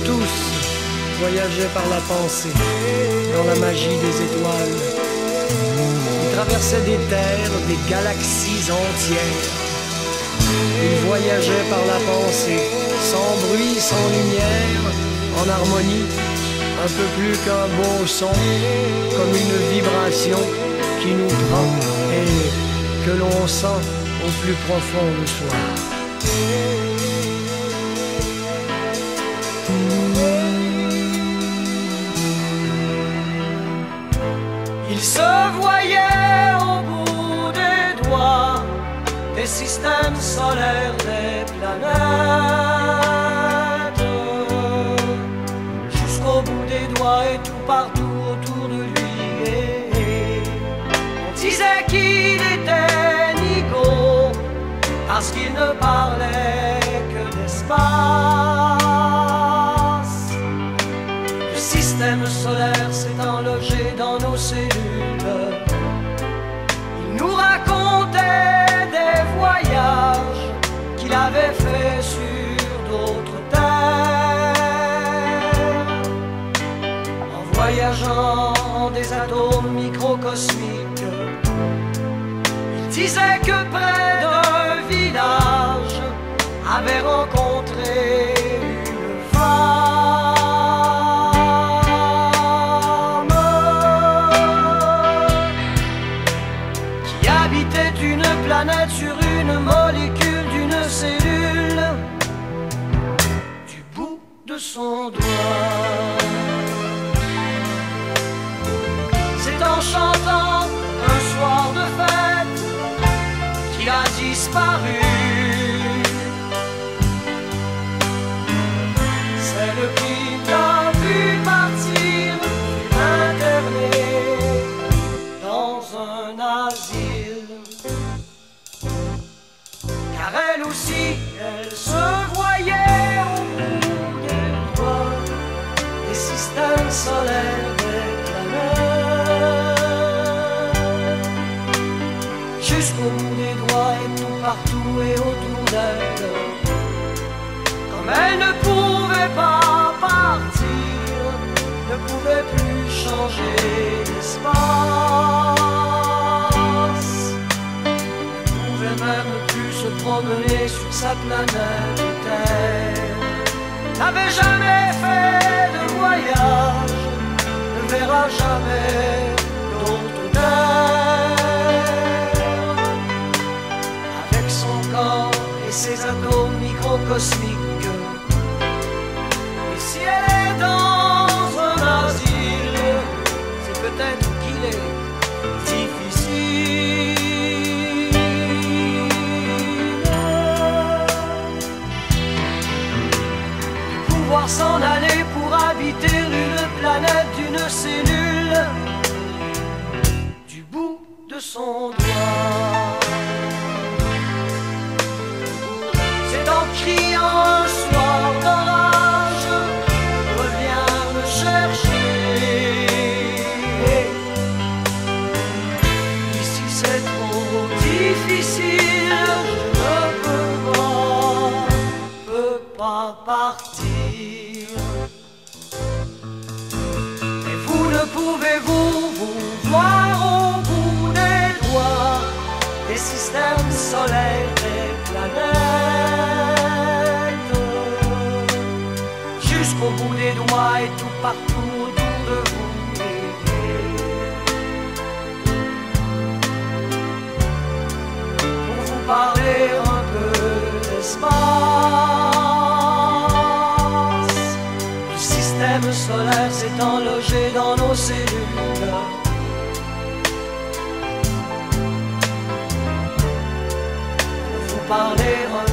tous voyageaient par la pensée, dans la magie des étoiles. Ils traversaient des terres, des galaxies entières. Ils voyageaient par la pensée, sans bruit, sans lumière, en harmonie, un peu plus qu'un beau son, comme une vibration qui nous prend et que l'on sent au plus profond de soi. Ils se voyaient au bout des doigts des systèmes solaires, des planètes, jusqu'au bout des doigts et tout partout autour de lui. On disait qu'il était nigo parce qu'il ne parlait que d'espace. Le système solaire s'étant logé dans nos cellules, il nous racontait des voyages qu'il avait fait sur d'autres terres, en voyageant des atomes microcosmiques. Il disait que près d'un village avait rencontré une femme qui habitait une planète sur une molécule d'une cellule du bout de son doigt. C'est en chantant un soir de fête qu'il a disparu. Celle qui l'a vu partir fut internée dans un asile, car elle aussi, elle se voyait au bout des doigts des systèmes solaires, des planètes, jusqu'au bout des doigts et tout partout et autour d'elle. Comme elle ne pouvait pas partir, ne pouvait plus changer d'espace, ne pouvait même plus se promener sur sa planète Terre, n'avait jamais fait de voyage, ne verra jamais d'autre terre. Avec son corps et ses atomes microcosmiques, et si elle est dans un asile, c'est peut-être qu'il est difficile de pouvoir s'en aller pour habiter une planète d'une cellule du bout de son doigt. C'est en criant un soir d'orage, reviens me chercher. Ici c'est trop difficile, je ne peux pas partir. Mais vous ne pouvez-vous vous voir au bout des doigts des systèmes solaires, des planètes, jusqu'au bout des doigts et tout partout autour de vous. Pour vous parler un peu d'espace, le système solaire s'étant logé dans nos cellules. Pour vous parler un